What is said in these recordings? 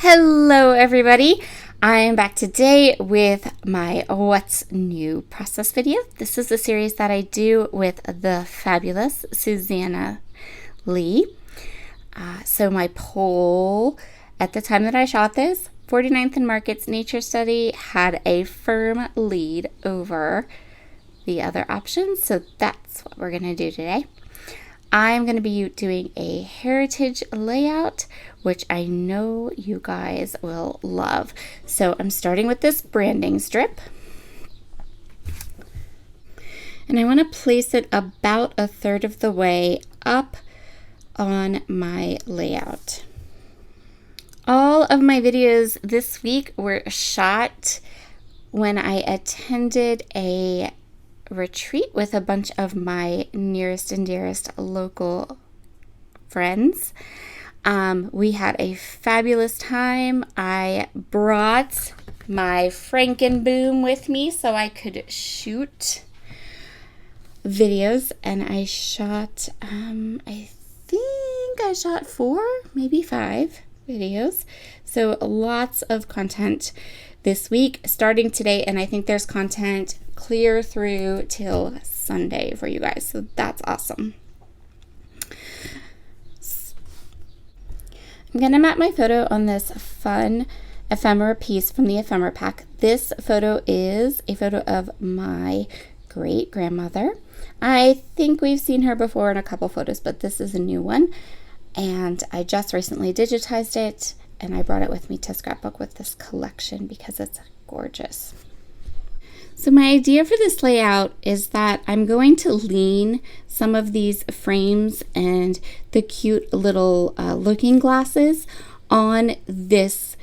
Hello everybody, I am back today with my What's New process video. This is a series that I do with the fabulous Susanna Lee. So my poll at the time that I shot this, 49th and Market's nature study had a firm lead over the other options, so that's what we're going to do today. I'm going to be doing a heritage layout, which I know you guys will love. So I'm starting with this branding strip. And I want to place it about a third of the way up on my layout. All of my videos this week were shot when I attended a retreat with a bunch of my nearest and dearest local friends. We had a fabulous time. I brought my Frankenboom with me so I could shoot videos, and I shot, I think I shot 4, maybe 5 videos. So lots of content this week, starting today, and I think there's content clear through till Sunday for you guys, so that's awesome. I'm going to map my photo on this fun ephemera piece from the ephemera pack. This photo is a photo of my great grandmother. I think we've seen her before in a couple photos, but this is a new one, and I just recently digitized it, and I brought it with me to Scrapbook with this collection because it's gorgeous. So my idea for this layout is that I'm going to lean some of these frames and the cute little looking glasses on this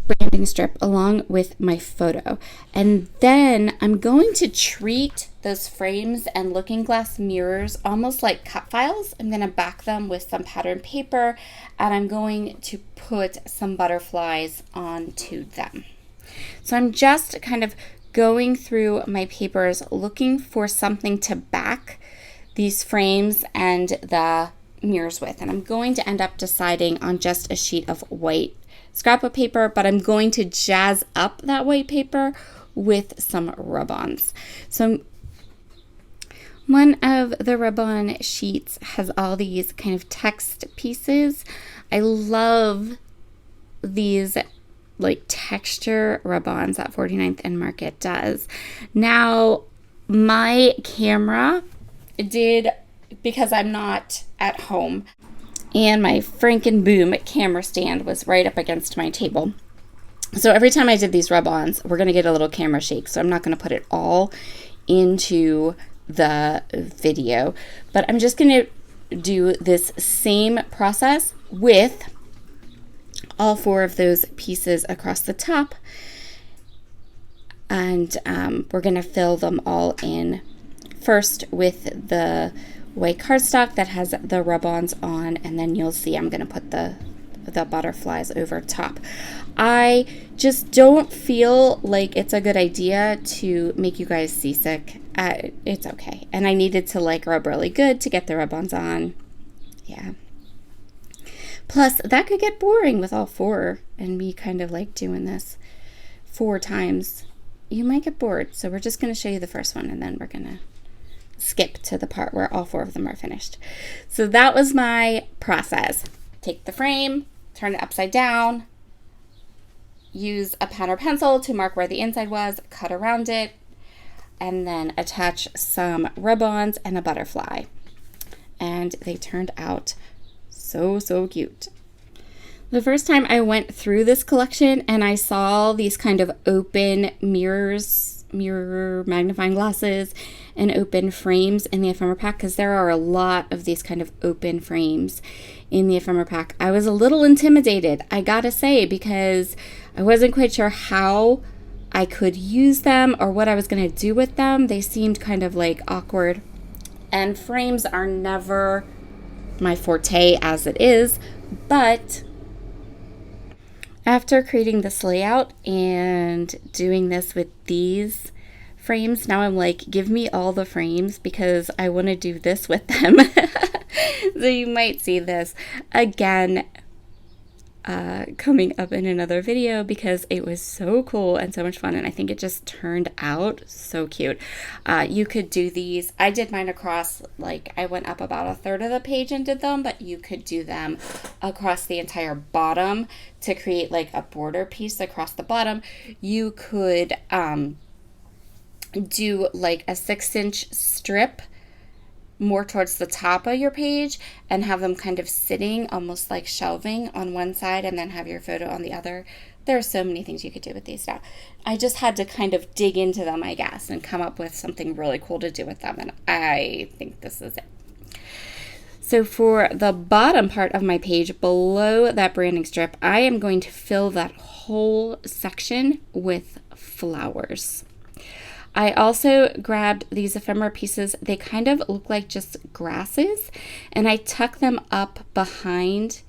branding strip along with my photo. And then I'm going to treat those frames and looking glass mirrors almost like cut files. I'm going to back them with some pattern paper, and I'm going to put some butterflies onto them. So I'm just kind of going through my papers looking for something to back these frames and the mirrors with, and I'm going to end up deciding on just a sheet of white scrapbook paper, but I'm going to jazz up that white paper with some rub-ons. So one of the rub-on sheets has all these kind of text pieces. I love these like texture rub-ons that 49th and Market does. Now, my camera did, because I'm not at home, and my Frankenboom camera stand was right up against my table. So every time I did these rub-ons, we're gonna get a little camera shake, so I'm not gonna put it all into the video, but I'm just gonna do this same process with all 4 of those pieces across the top, and we're going to fill them all in first with the white cardstock that has the rub-ons on, and then you'll see I'm going to put the butterflies over top. I just don't feel like it's a good idea to make you guys seasick. It's okay, and I needed to like rub really good to get the rub-ons on. Yeah. Plus, that could get boring with all 4 and me kind of like doing this 4 times. You might get bored, so we're just going to show you the first one, and then we're going to skip to the part where all 4 of them are finished. So that was my process. Take the frame, turn it upside down, use a pen or pencil to mark where the inside was, cut around it, and then attach some rub-ons and a butterfly. And they turned out so cute. The first time I went through this collection and I saw these kind of open mirror magnifying glasses and open frames in the ephemera pack, because there are a lot of these kind of open frames in the ephemera pack, I was a little intimidated, I gotta say, because I wasn't quite sure how I could use them or what I was gonna do with them. They seemed kind of like awkward, and frames are never my forte as it is, but after creating this layout and doing this with these frames, now I'm like, give me all the frames because I want to do this with them. So you might see this again coming up in another video because it was so cool and so much fun, and I think it just turned out so cute. You could do these. I did mine across, like, I went up about a third of the page and did them, but you could do them across the entire bottom to create like a border piece across the bottom. You could do like a 6-inch strip more towards the top of your page and have them kind of sitting almost like shelving on one side and then have your photo on the other. There are so many things you could do with these now. I just had to kind of dig into them, I guess, and come up with something really cool to do with them, and I think this is it. So for the bottom part of my page, below that branding strip, I am going to fill that whole section with flowers. I also grabbed these ephemera pieces. They kind of look like just grasses, and I tuck them up behind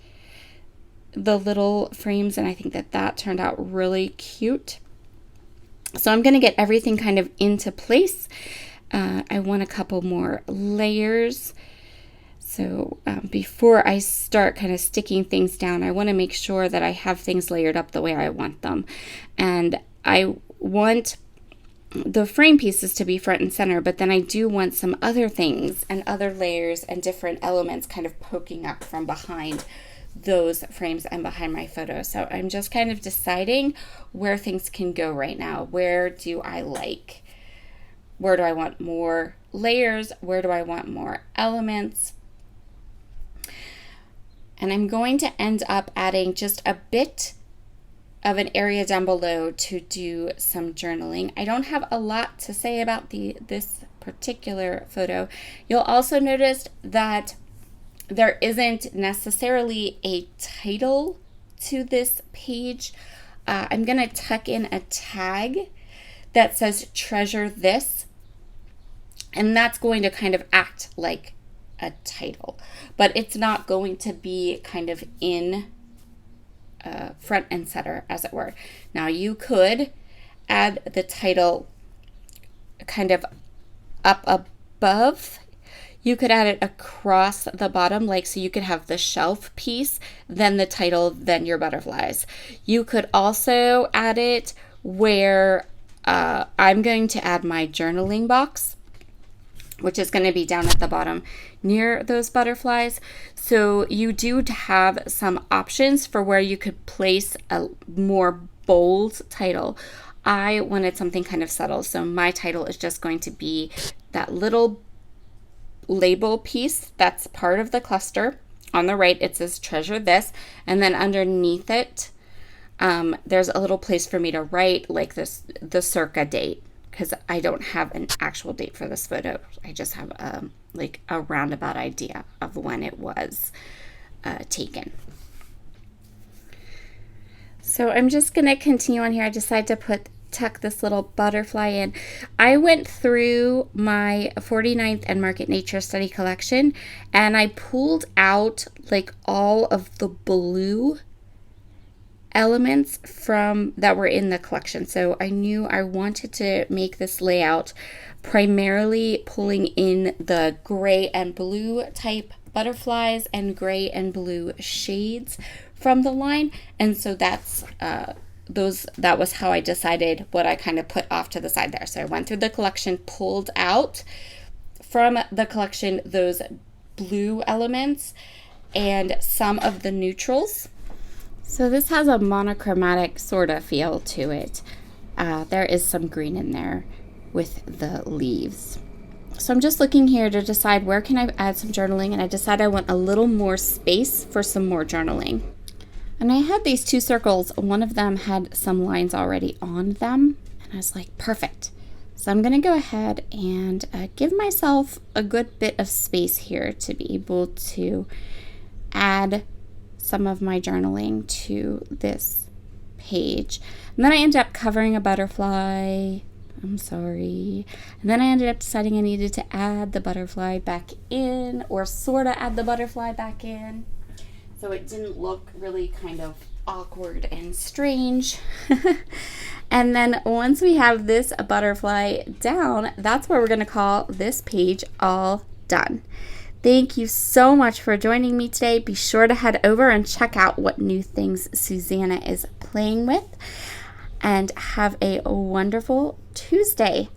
the little frames, and I think that turned out really cute. So I'm going to get everything kind of into place. I want a couple more layers. So before I start kind of sticking things down, I want to make sure that I have things layered up the way I want them. And I want the frame pieces to be front and center, but then I do want some other things and other layers and different elements kind of poking up from behind those frames and behind my photo. So I'm just kind of deciding where things can go right now. Where do I want more layers? Where do I want more elements? And I'm going to end up adding just a bit of an area down below to do some journaling. I don't have a lot to say about this particular photo. You'll also notice that there isn't necessarily a title to this page. I'm going to tuck in a tag that says treasure this, and that's going to kind of act like a title, but it's not going to be kind of in front and center, as it were. Now you could add the title kind of up above. You could add it across the bottom, like so you could have the shelf piece, then the title, then your butterflies. You could also add it where I'm going to add my journaling box, which is going to be down at the bottom near those butterflies. So you do have some options for where you could place a more bold title. I wanted something kind of subtle, so my title is just going to be that little label piece that's part of the cluster. On the right, it says treasure this, and then underneath it, there's a little place for me to write like this, the circa date, because I don't have an actual date for this photo. I just have like a roundabout idea of when it was taken. So I'm just going to continue on here. I decided to tuck this little butterfly in. I went through my 49th and Market Nature Study collection, and I pulled out like all of the blue elements from that were in the collection. So I knew I wanted to make this layout primarily pulling in the gray and blue type butterflies and gray and blue shades from the line, and so that's that was how I decided what I kind of put off to the side there. So I went through the collection, pulled out from the collection those blue elements and some of the neutrals. So this has a monochromatic sort of feel to it. There is some green in there with the leaves. So I'm just looking here to decide where can I add some journaling, and I decided I want a little more space for some more journaling. And I had these two circles. One of them had some lines already on them, and I was like, perfect. So I'm going to go ahead and give myself a good bit of space here to be able to add some of my journaling to this page. And then I ended up covering a butterfly. I'm sorry. And then I ended up deciding I needed to add the butterfly back in, or sort of add the butterfly back in, so it didn't look really kind of awkward and strange. And then once we have this butterfly down, that's where we're going to call this page all done. Thank you so much for joining me today. Be sure to head over and check out what new things Susanna is playing with. And have a wonderful Tuesday.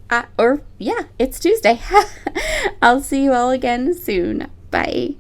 It's Tuesday. I'll see you all again soon. Bye.